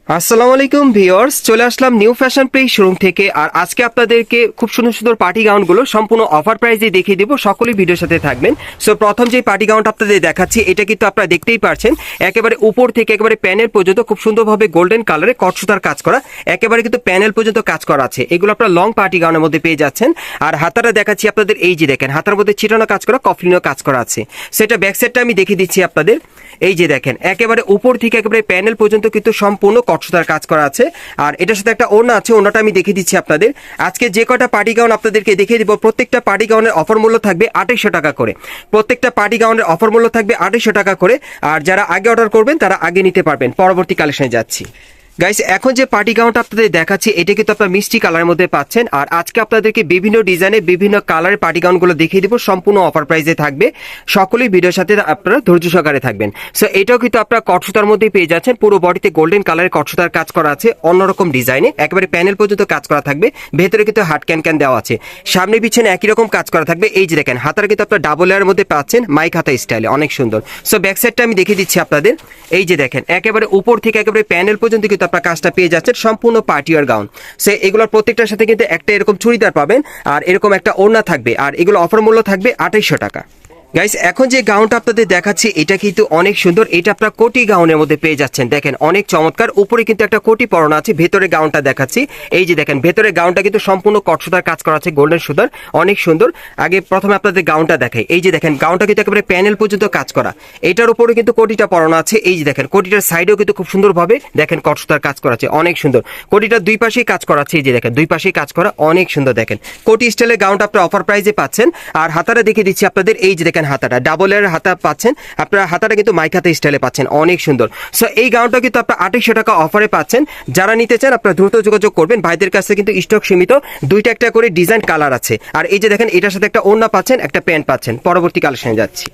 আসসালামু আলাইকুম ভিউয়ার্স, চলে আসলাম নিউ ফ্যাশন প্লেস শোরুম থেকে। আর আজকে আপনাদেরকে খুব সুন্দর সুন্দর পার্টি গাউনগুলো সম্পূর্ণ অফার প্রাইসে দেখিয়ে দেবো। সকলেই ভিডিওর সাথে থাকবেন। সো প্রথম যে পার্টি গাউনটা আপনাদের দেখাচ্ছি, এটা কিন্তু আপনারা দেখতেই পারছেন একেবারে উপর থেকে একেবারে প্যানেল পর্যন্ত খুব সুন্দরভাবে গোল্ডেন কালারে কট সুতার কাজ করা, একেবারে কিন্তু প্যানেল পর্যন্ত কাজ করা আছে। এগুলো আপনারা লং পার্টি গাউনের মধ্যে পেয়ে যাচ্ছেন। আর হাতাটা দেখাচ্ছি আপনাদের, এই যে দেখেন হাতার মধ্যে ছিটানো কাজ করা, কফলিনও কাজ করা আছে। সেটা ব্যাক সাইডটা আমি দেখিয়ে দিচ্ছি আপনাদের। এই যে দেখেন একেবারে উপর থেকে একেবারে প্যানেল পর্যন্ত কিন্তু সম্পূর্ণ কট সুতার কাজ করা আছে। আর এটার সাথে একটা ওড়না আছে, ওড়নাটা আমি দেখিয়ে দিচ্ছি আপনাদের। আজকে যে কটা পার্টি গাউন আপনাদেরকে দেখিয়ে দিব, প্রত্যেকটা পার্টি গাউনের অফার মূল্য থাকবে 2800 টাকা করে। প্রত্যেকটা পার্টি গাউনের অফার মূল্য থাকবে 2800 টাকা করে। আর যারা আগে অর্ডার করবেন তারা আগে নিতে পারবেন। পরবর্তী কালেকশনে যাচ্ছি। গাইস, এখন যে পার্টি গাউনটা আপনাদের দেখাচ্ছি, এটা কিন্তু আপনারা মিষ্টি কালারের মধ্যে পাচ্ছেন। আর আজকে আপনাদেরকে বিভিন্ন ডিজাইনে বিভিন্ন কালারের পার্টি গাউনগুলো দেখিয়ে দিব, সম্পূর্ণ অফার প্রাইসে থাকবে। সকলেই ভিডিওর সাথে আপনারা ধৈর্য সহকারে থাকবেন। সো এটাও কিন্তু আপনারা কটসুতার মধ্যেই পেয়ে যাচ্ছেন। পুরো বডিতে গোল্ডেন কালারের কটসুতার কাজ করা আছে, অন্যরকম ডিজাইনে একেবারে প্যানেল পর্যন্ত কাজ করা থাকবে। ভেতরে কিন্তু হাট ক্যান দেওয়া আছে, সামনে পিছনে একই রকম কাজ করা থাকবে। এই যে দেখেন হাতার কিন্তু আপনারা ডাবল লেয়ারের মধ্যে পাচ্ছেন, মাইক হাতা স্টাইলে, অনেক সুন্দর। সো ব্যাক সাইডটা আমি দেখিয়ে দিচ্ছি আপনাদের। এই যে দেখেন একেবারে উপর থেকে একেবারে প্যানেল পর্যন্ত কিন্তু আপনারা কাজটা পেয়ে যাচ্ছেন, সম্পূর্ণ পার্টিওয়ার গাউন। সে এগুলোর প্রত্যেকটার সাথে কিন্তু একটা এরকম চুড়িদার পাবেন, আর এরকম একটা ওড়না থাকবে। আর এগুলো অফার মূল্য থাকবে 2800 টাকা। গাইস, এখন যে গাউনটা আপনাদের দেখাচ্ছি, এটা কিন্তু অনেক সুন্দর। এটা আপনারা কোটি গাউনের মধ্যে পেয়ে যাচ্ছেন। দেখেন অনেক চমৎকার, উপরে কিন্তু একটা কোটি পরানো আছে। ভেতরে গাউনটা দেখাচ্ছি, এই যে দেখেন ভেতরে গাউনটা কিন্তু সম্পূর্ণ কট সুতার কাজ করা আছে, গোল্ডেন সুতার, অনেক সুন্দর। আগে প্রথমে আপনাদের গাউনটা দেখাই। এই যে দেখেন গাউনটা কিন্তু একেবারে প্যানেল পর্যন্ত কাজ করা। এটার উপরে কিন্তু কোটিটা পরানো আছে। এই যে দেখেন কোটিটার সাইডেও কিন্তু খুব সুন্দরভাবে দেখেন কট সুতার কাজ করা আছে, অনেক সুন্দর। কোটিটার দুই পাশেই কাজ করা আছে, এই যে দেখেন দুই পাশেই কাজ করা, অনেক সুন্দর। দেখেন কোটি স্টাইলের গাউনটা আপনারা অফার প্রাইসে পাচ্ছেন। আর হাতাটা দেখিয়ে দিচ্ছি আপনাদের। এই যে দেখেন হাতাটা ডাবল হাতা পাচ্ছেন আপনারা, হাতাটা কিন্তু মাইক হাতা স্টাইলে পাচ্ছেন, অনেক সুন্দর। সো এই গাউনটা কিন্তু আপনারা 2800 টাকা অফারে পাচ্ছেন। যারা নিতে চান আপনারা দ্রুত যোগাযোগ করবেন। ভাইদের কাছে কিন্তু স্টক সীমিত, দুইটা একটা করে ডিজাইন কালার আছে। আর এই যে দেখেন এটার সাথে একটা ওড়না পাচ্ছেন, একটা প্যান্ট পাচ্ছেন। পরবর্তী কালেকশনে যাচ্ছি।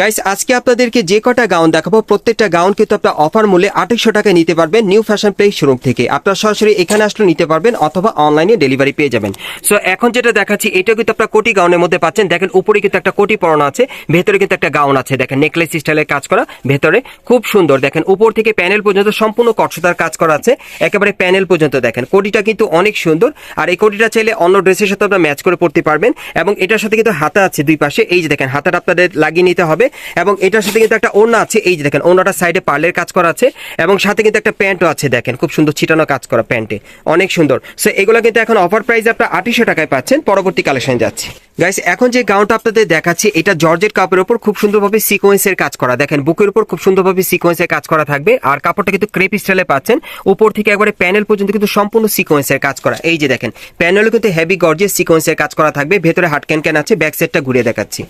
গাইস, আজকে আপনাদেরকে যে কটা গাউন দেখাবো, প্রত্যেকটা গাউন কিন্তু আপনারা অফার মূল্যে 2800 টাকায় নিতে পারবেন নিউ ফ্যাশন প্লেস শোরুম থেকে। আপনারা সরাসরি এখানে আসলে নিতে পারবেন, অথবা অনলাইনে ডেলিভারি পেয়ে যাবেন। সো এখন যেটা দেখাচ্ছি, এটা কিন্তু আপনারা কোটি গাউনের মধ্যে পাচ্ছেন। দেখেন উপরে কিন্তু একটা কোটি পরানো আছে, ভেতরে কিন্তু একটা গাউন আছে। দেখেন নেকলেস স্টাইলের কাজ করা, ভেতরে খুব সুন্দর। দেখেন উপর থেকে প্যানেল পর্যন্ত সম্পূর্ণ কটসুতার কাজ করা আছে, একেবারে প্যানেল পর্যন্ত। দেখেন কোটিটা কিন্তু অনেক সুন্দর। আর এই কোটিটা চাইলে অন্য ড্রেসের সাথে আপনারা ম্যাচ করে পড়তে পারবেন। এবং এটার সাথে কিন্তু হাতা আছে দুই পাশে, এই যে দেখেন হাতাটা আপনাদের লাগিয়ে নিতে হবে। এবং এটার সাথে কিন্তু একটা ওড়না আছে, এই যে দেখেন ওড়নাটার সাইডে পার্লের কাজ করা আছে। এবং সাথে কিন্তু একটা প্যান্টও আছে, দেখেন খুব সুন্দর ছিটানো কাজ করা প্যান্টে, অনেক সুন্দর। সো এগুলো কিন্তু এখন অফার প্রাইস আপনারা 2800 টাকায় পাচ্ছেন। পরবর্তী কালেকশনে যাচ্ছি। গাইস, এখন যে গাউনটা আপনাদের দেখাচ্ছি, এটা জর্জেট কাপড়ের উপর খুব সুন্দরভাবে সিকোয়েন্সের কাজ করা। দেখেন বুকের উপর খুব সুন্দরভাবে সিকোয়েন্সের কাজ করা থাকবে। আর কাপড়টা কিন্তু ক্রেপ স্টাইলে পাচ্ছেন, উপর থেকে একবারে প্যানেল পর্যন্ত কিন্তু সম্পূর্ণ সিকোয়েন্সের কাজ করা। এই যে দেখেন প্যানেলে কিন্তু হেভি গর্জিয়াস সিকোয়েন্সের কাজ করা থাকবে। ভেতরে হাট ক্যান আছে। ব্যাক সাইডটা ঘুরিয়ে দেখাচ্ছি।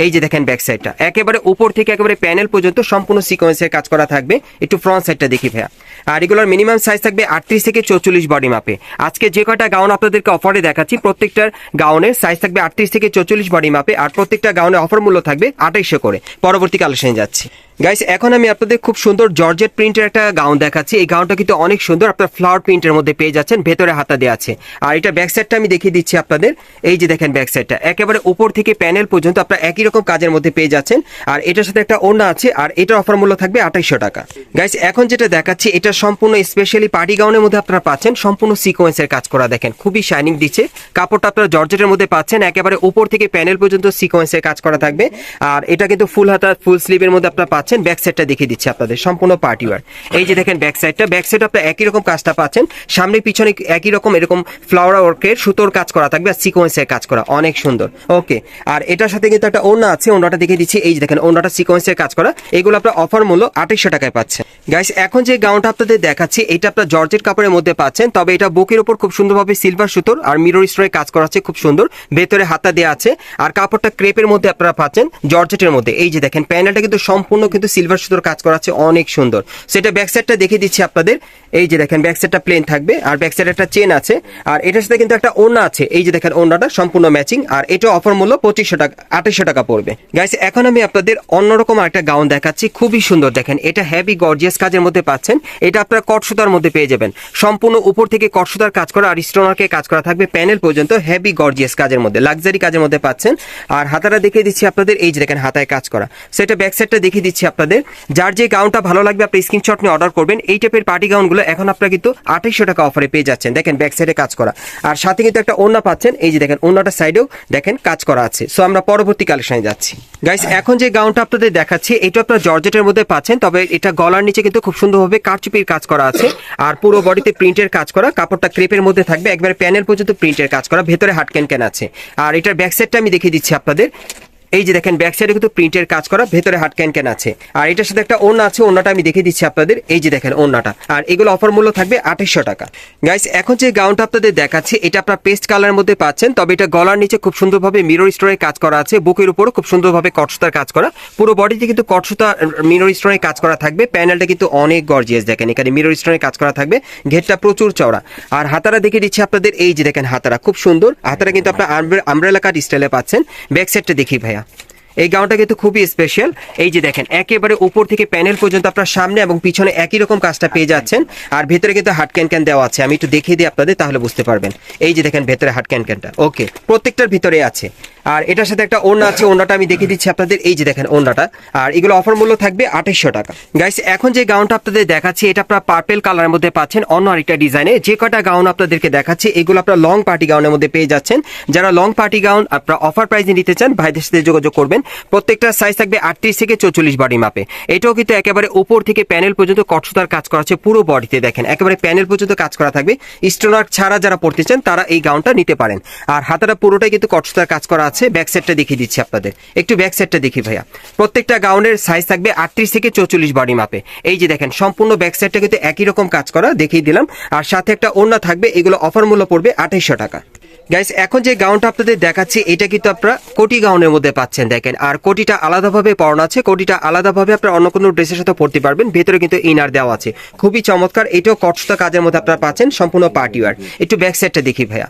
এই যে দেখেন ব্যাক সাইডটা একেবারে উপর থেকে একেবারে প্যানেল পর্যন্ত সম্পূর্ণ সিকোয়েন্সের কাজ করা থাকবে। একটু ফ্রন্ট সাইডটা দেখি ভাইয়া। আর এগুলোর মিনিমাম সাইজ থাকবে 38 থেকে 44 বডি মাপে। আজকে যে কয়টা গাউন আপনাদেরকে অফারে দেখাচ্ছি, প্রত্যেকটার গাউনের সাইজ থাকবে 38 থেকে 44 বডি মাপে। আর প্রত্যেকটা গাউনে অফার মূল্য থাকবে 2800 করে। পরবর্তী কালেকশনে যাচ্ছি। গাইস, এখন আমি আপনাদের খুব সুন্দর জর্জেট প্রিন্টের একটা গাউন দেখাচ্ছি। এই গাউনটা কিন্তু অনেক সুন্দর, আপনার ফ্লাওয়ার প্রিন্টের মধ্যে পেয়ে যাচ্ছেন, ভেতরে হাতা দেওয়া আছে। আর এটা ব্যাক সাইডটা আমি দেখিয়ে দিচ্ছি আপনাদের। এই যে দেখেন ব্যাক সাইডটা একেবারে উপর থেকে প্যানেল পর্যন্ত আপনারা একই রকম কাজের মধ্যে পেয়ে যাচ্ছেন। আর এটার সাথে একটা ওড়না আছে। আর এটার অফার মূল্য থাকবে 2800 টাকা। গাইস, এখন যেটা দেখাচ্ছি, এটা সম্পূর্ণ স্পেশালি পার্টি গাউনের মধ্যে আপনারা পাচ্ছেন, সম্পূর্ণ সিকোয়েন্সের কাজ করা। দেখেন খুবই শাইনিং দিচ্ছে কাপড়টা, আপনারা জর্জেটের মধ্যে পাচ্ছেন। একেবারে উপর থেকে প্যানেল পর্যন্ত সিকোয়েন্সের কাজ করা থাকবে। আর এটা কিন্তু ফুল হাতা ফুল স্লিভের মধ্যে আপনারা পাচ্ছেন। ব্যাক সাইডটা দেখিয়ে দিচ্ছি আপনাদের, সম্পূর্ণ পার্টি ওয়্যার। এই যে দেখেন ব্যাক সাইডটা, ব্যাক সাইড আপনারা একই রকম কাজটা পাচ্ছেন। সামনে পিছনে একই রকম এরকম ফ্লাওয়ার ওয়ার্কের সুতোর কাজ করা থাকবে, আর সিকোয়েন্সের কাজ করা, অনেক সুন্দর। ওকে, আর এটার সাথে কিন্তু একটা ওড়না আছে, ওড়নাটা দেখিয়ে দিচ্ছি। এই যে দেখেন ওড়নাটা সিকোয়েন্সের কাজ করা। এগুলো আপনার অফার মূল্য 2800 টাকায় পাচ্ছেন। গাইস, এখন যে গাউনটা আপনাদের দেখাচ্ছি, এটা আপনার জর্জেট কাপড়ের মধ্যে পাচ্ছেন। তবে এটা বুকের উপর খুব সুন্দরভাবে সিলভার সুতোর আর মিরর স্টোনের কাজ করা আছে, খুব সুন্দর। ভেতরে হাতা দেওয়া আছে। আর কাপড়টা ক্রেপের মধ্যে আপনারা পাচ্ছেন, জর্জেটের মধ্যে। এই যে দেখেন প্যানেলটা কিন্তু সম্পূর্ণ কিন্তু সিলভার সুতোর কাজ করা আছে, অনেক সুন্দর। সেটা ব্যাক সাইডটা দেখিয়ে দিচ্ছি আপনাদের। এই যে দেখেন ব্যাক সাইডটা প্লেন থাকবে, আর ব্যাক সাইডে একটা চেন আছে। আর এটার সাথে কিন্তু একটা ওড়না আছে। এই যে দেখেন ওড়নাটা সম্পূর্ণ ম্যাচিং। আর এটা অফার মূল্য 2500 টাকা, 2800 টাকা পড়বে। গাইস, এখন আমি আপনাদের অন্যরকম একটা গাউন দেখাচ্ছি, খুবই সুন্দর। দেখেন এটা হেভি গর্জিয়াস কাজের মধ্যে পাচ্ছেন। এটা আপনারা কট সুতার মধ্যে পেয়ে যাবেন, সম্পূর্ণ উপর থেকে কট সুতার কাজ করা আর স্টোনারকে কাজ করা থাকবে প্যানেল পর্যন্ত, হেভি গর্জিয়াস কাজের মধ্যে, লাক্সারি কাজের মধ্যে পাচ্ছেন। আর হাতাটা দেখিয়ে দিচ্ছি আপনাদের। এই যে দেখেন হাতায় কাজ করা। সেটা ব্যাক সাইডটা দেখিয়ে দিচ্ছি আপনাদের, যার যে গাউনটা ভালো লাগবে আপনি স্ক্রিনশট নিয়ে অর্ডার করবেন। এই টাইপের পার্টি গাউনগুলো এখন আপনারা কিন্তু 2800 টাকা অফারে পেয়ে যাচ্ছেন। দেখেন ব্যাক সাইডে কাজ করা, আর সাথে কিন্তু একটা ওড়না পাচ্ছেন। এই যে দেখেন ওড়নাটার সাইডেও দেখেন কাজ করা আছে। সো আমরা পরবর্তী কালেকশনে যাচ্ছি। গাইস এখন যে গাউনটা আপনাদের দেখাচ্ছি এটা আপনারা জর্জেটের মধ্যে পাচ্ছেন, তবে এটা গলার নিচে কিন্তু খুব সুন্দরভাবে কারচুপির কাজ করা আছে, আর পুরো বডিতে প্রিন্টের কাজ করা। কাপড়টা ক্রেপের মধ্যে থাকবে, একবারে প্যানেল পর্যন্ত প্রিন্টের কাজ করা, ভেতরে হাট ক্যান আছে। আর এটার ব্যাক সাইডটা আমি দেখিয়ে দিচ্ছি আপনাদের। এই যে দেখেন ব্যাক সাইডে কিন্তু প্রিন্টের কাজ করা, ভেতরে হাট ক্যান আছে। আর এটার সাথে একটা ওড়না আছে, ওড়নাটা আমি দেখিয়ে দিচ্ছি আপনাদের। এই যে দেখেন ওড়নাটা, আর এগুলো অফার মূল্য থাকবে 2800 টাকা। গাইস এখন যে গাউনটা আপনাদের দেখাচ্ছি এটা আপনারা পেস্ট কালারের মধ্যে পাচ্ছেন, তবে এটা গলার নিচে খুব সুন্দরভাবে মিরর স্টোনের কাজ করা আছে, বুকের উপরও খুব সুন্দরভাবে কটসুতার কাজ করা, পুরো বডিতে কিন্তু কটসুতা মিরর স্টোনের কাজ করা থাকবে। প্যানেলটা কিন্তু অনেক গর্জিয়াস, দেখেন এখানে মিরর স্টোনের কাজ করা থাকবে, ঘেরটা প্রচুর চওড়া। আর হাতারা দেখিয়ে দিচ্ছি আপনাদের। এই যে দেখেন হাতারা খুব সুন্দর, হাতারা কিন্তু আপনার আমব্রেলা কাট স্টাইলে পাচ্ছেন। ব্যাক সাইডটা দেখি ভাইয়া, এই গাউনটা কিন্তু খুবই স্পেশাল। এই যে দেখেন একেবারে উপর থেকে প্যানেল পর্যন্ত আপনার সামনে এবং পিছনে একই রকম কাজটা পেয়ে যাচ্ছেন, আর ভেতরে কিন্তু হাট ক্যান দেওয়া আছে। আমি একটু দেখিয়ে দিই আপনাদের, তাহলে বুঝতে পারবেন। এই যে দেখেন ভেতরে হাট ক্যানটা, ওকে, প্রত্যেকটার ভিতরে আছে। আর এটার সাথে একটা ওড়না আছে, ওড়নাটা আমি দেখিয়ে দিচ্ছি আপনাদের। এই যে দেখেন ওড়নাটা, আর এগুলো অফার মূল্য থাকবে 2800 টাকা। গাইস এখন যে গাউনটা আপনাদের দেখাচ্ছি এটা আপনারা পার্পল কালারের মধ্যে পাচ্ছেন, অন্য আরেকটা ডিজাইনে। যে কটা গাউন আপনাদেরকে দেখাচ্ছি এগুলো আপনারা লং পার্টি গাউনের মধ্যে পেয়ে যাচ্ছেন। যারা লং পার্টি গাউন আপনারা অফার প্রাইসে নিতে চান ভাইদের সাথে যোগাযোগ করবেন। প্রত্যেকটা সাইজ থাকবে 38 থেকে 44 বডি মাপে। এটাও কিন্তু একেবারে উপর থেকে প্যানেল পর্যন্ত কটসুতার কাজ করা আছে, পুরো বডিতে দেখেন একেবারে প্যানেল পর্যন্ত কাজ করা থাকবে। স্টোনার ছাড়া যারা পড়তে চান তারা এই গাউনটা নিতে পারেন। আর হাতাটা পুরোটাই কিন্তু কটসুতার কাজ করা আছে। ব্যাক সাইডটা দেখিয়ে দিচ্ছি আপনাদের, একটু ব্যাক সাইডটা দেখি ভাইয়া। প্রত্যেকটা গাউনের সাইজ থাকবে 38 থেকে 44 বডি মাপে। এই যে দেখেন সম্পূর্ণ ব্যাক সাইডটা কিন্তু একই রকম কাজ করা, দেখিয়ে দিলাম। আর সাথে একটা ওড়না থাকবে, এগুলো অফার মূল্য পড়বে 2800 টাকা। গাইস এখন যে গাউনটা আপনাদের দেখাচ্ছি এটা কিন্তু আপনারা কোটি গাউনের মধ্যে পাচ্ছেন, দেখেন। আর কোটিটা আলাদাভাবে পরানো আছে, কোটিটা আলাদাভাবে আপনারা অন্য কোনো ড্রেসের সাথে পরতে পারবেন। ভেতরে কিন্তু ইনার দেওয়া আছে, খুবই চমৎকার। এটাও কটসুতা কাজের মধ্যে আপনারা পাচ্ছেন, সম্পূর্ণ পার্টি ওয়্যার। একটু ব্যাক সাইডটা দেখি ভাইয়া,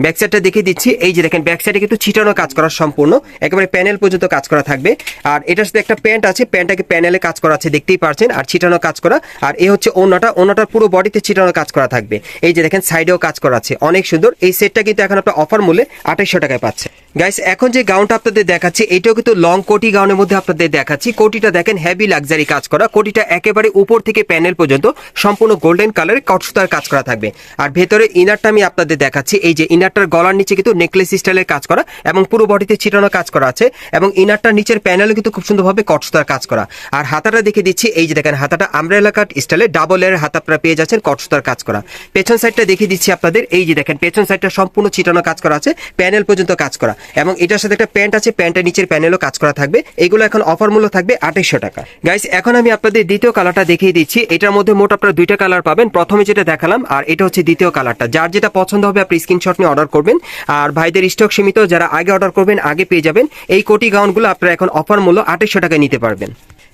ব্যাক সাইডটা দেখিয়ে দিচ্ছি। এই যে দেখেন ব্যাক সাইডে কিন্তু ছিটানো কাজ করা, সম্পূর্ণ একেবারে প্যানেল পর্যন্ত কাজ করা থাকবে। আর এটার সাথে একটা প্যান্ট আছে, প্যান্টটাকে প্যানেলে কাজ করা আছে, দেখতেই পারছেন, আর ছিটানো কাজ করা। আর এই হচ্ছে ওড়নাটা, ওড়নাটার পুরো বডিতে ছিটানো কাজ করা থাকবে। এই যে দেখেন সাইডেও কাজ করা আছে, অনেক সুন্দর। এই সেটটা কিন্তু এখন আপনার অফার মূল্যে 2800 টাকায় পাচ্ছে। গাইস এখন যে গাউনটা আপনাদের দেখাচ্ছি এটাও কিন্তু লং কোটি গাউনের মধ্যে আপনাদের দেখাচ্ছি। কোটিটা দেখেন হেভি লাক্সারি কাজ করা, কোটিটা একেবারে উপর থেকে প্যানেল পর্যন্ত সম্পূর্ণ গোল্ডেন কালারের কটসুতার কাজ করা থাকবে। আর ভেতরে ইনারটা আমি আপনাদের দেখাচ্ছি। এই যে ইনারটার গলার নিচে কিন্তু নেকলেস স্টাইলের কাজ করা এবং পুরো বডিতে ছিটানো কাজ করা আছে, এবং ইনারটার নিচের প্যানেলও কিন্তু খুব সুন্দরভাবে কটসুতার কাজ করা। আর হাতাটা দেখে দিচ্ছি, এই যে দেখেন হাতাটা আমব্রেলা কাট স্টাইলে ডাবল লেয়ারের হাতা আপনারা পেয়ে যাচ্ছেন, কটসুতার কাজ করা। পেছন সাইডটা দেখিয়ে দিচ্ছি আপনাদের। এই যে দেখেন পেছন সাইডটা সম্পূর্ণ ছিটানো কাজ করা আছে, প্যানেল পর্যন্ত কাজ করা, এবং এটার সাথে একটা প্যান্ট আছে, প্যান্টের নিচের প্যানেলও কাজ করা থাকবে। এগুলো এখন অফার মূল্য থাকবে 2800 টাকা। গাইস এখন আমি আপনাদের দ্বিতীয় কালারটা দেখিয়ে দিচ্ছি। এটার মধ্যে মোট আপনারা দুইটা কালার পাবেন, প্রথমে যেটা দেখালাম আর এটা হচ্ছে দ্বিতীয় কালারটা। যার যেটা পছন্দ হবে আপনি স্ক্রিনশট নিয়ে অর্ডার করবেন। আর ভাইদের স্টক সীমিত, যারা আগে অর্ডার করবেন আগে পেয়ে যাবেন। এই কোটি গাউনগুলো আপনারা এখন অফার মূল্য 2800 টাকায় নিতে পারবেন।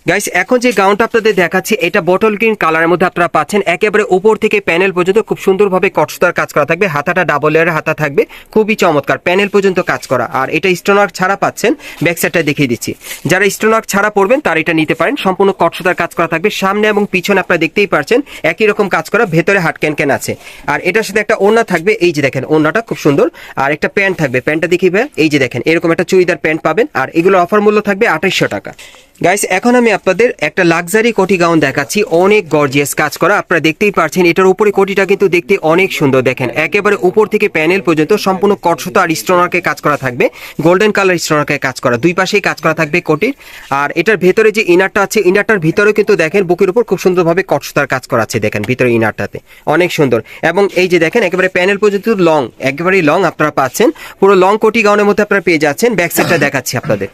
গাইস এখন যে গাউনটা আপনাদের দেখাচ্ছি এটা বটল গ্রিন কালারের মধ্যে আপনারা পাচ্ছেন, একেবারে উপর থেকে প্যানেল পর্যন্ত খুব সুন্দরভাবে কটসুতার কাজ করা থাকবে। হাতাটা ডাবল লেয়ারের হাতা থাকবে, খুবই চমৎকার, প্যানেল পর্যন্ত কাজ করা। আর এটা স্টোনওয়ার্ক ছাড়া পাচ্ছেন। ব্যাক সাইডটা দেখিয়ে দিচ্ছি, যারা স্টোনওয়ার্ক ছাড়া পড়বেন তারা এটা নিতে পারেন। সম্পূর্ণ কটসুতার কাজ করা থাকবে, সামনে এবং পিছনে আপনারা দেখতেই পারছেন একই রকম কাজ করা, ভেতরে হাট ক্যান আছে। আর এটার সাথে একটা ওড়না থাকবে, এই যে দেখেন ওড়নাটা খুব সুন্দর। আর একটা প্যান্ট থাকবে, প্যান্টটা দেখিবে। এই যে দেখেন এরকম একটা চুড়িদার প্যান্ট পাবেন। আর এগুলো অফার মূল্য থাকবে 2800 টাকা। গাইস এখন আমি আপনাদের একটা লাক্সারি কোটি গাউন দেখাচ্ছি, অনেক গর্জিয়াস কাজ করা। আপনারা দেখতেই পাচ্ছেন এটার উপরে কোটিটা কিন্তু দেখতে অনেক সুন্দর, দেখেন একেবারে উপর থেকে প্যানেল পর্যন্ত সম্পূর্ণ কটসুতা আর স্টোনারকে কাজ করা থাকবে, গোল্ডেন কালার স্টোনারকে কাজ করা, দুই পাশেই কাজ করা থাকবে কোটির। আর এটার ভেতরে যে ইনারটা আছে, ইনারটার ভিতরে কিন্তু দেখেন বুকের উপর খুব সুন্দরভাবে কটসুতার কাজ করা আছে, দেখেন ভিতরে ইনারটাতে অনেক সুন্দর। এবং এই যে দেখেন একেবারে প্যানেল পর্যন্ত লং, একেবারে লং আপনারা পাচ্ছেন, পুরো লং কোটি গাউনের মধ্যে আপনারা পেয়ে যাচ্ছেন। ব্যাক সাইডটা দেখাচ্ছি আপনাদের।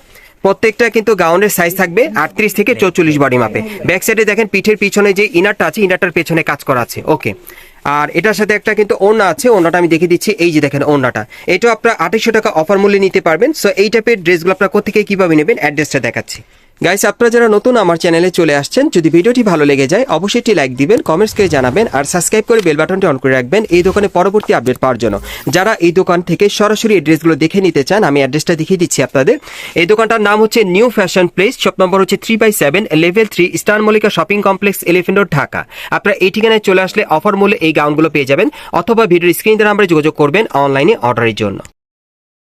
প্রত্যেকটা কিন্তু গাউনের সাইজ থাকবে 38 থেকে 44 বডি মাপে। ব্যাক সাইডে দেখেন পিঠের পিছনে যে ইনারটা আছে, ইনারটার পেছনে কাজ করা আছে, ওকে। আর এটার সাথে একটা কিন্তু ওড়না আছে, ওড়নাটা আমি দেখিয়ে দিচ্ছি। এই যে দেখেন ওড়নাটা, এটাও আপনারা 2800 টাকা অফার মূল্যে নিতে পারবেন। সো এই টাইপের ড্রেসগুলো আপনারা কোথা থেকে কিভাবে নেবেন অ্যাড্রেসটা দেখাচ্ছি। গাইস আপনারা যারা নতুন আমার চ্যানেলে চলে আসছেন, যদি ভিডিওটি ভালো লেগে যায় অবশ্যই একটি লাইক দিবেন, কমেন্টস করে জানাবেন, আর সাবস্ক্রাইব করে বেল বাটনটি অন করে রাখবেন এই দোকানে পরবর্তী আপডেট পাওয়ার জন্য। যারা এই দোকান থেকে সরাসরি এই ড্রেসগুলো দেখে নিতে চান আমি অ্যাড্রেসটা দেখিয়ে দিচ্ছি আপনাদের। এই দোকানটার নাম হচ্ছে new fashion place, shop number হচ্ছে 3/7, level 3, star Mallika shopping complex, elephant road, Dhaka. আপনারা এই ঠিকানায় চলে আসলে অফার মূল্যে এই গাউনগুলো পেয়ে যাবেন, অথবা ভিডিওর স্ক্রিন নাম্বারে যোগাযোগ করবেন অনলাইনে অর্ডারের জন্য।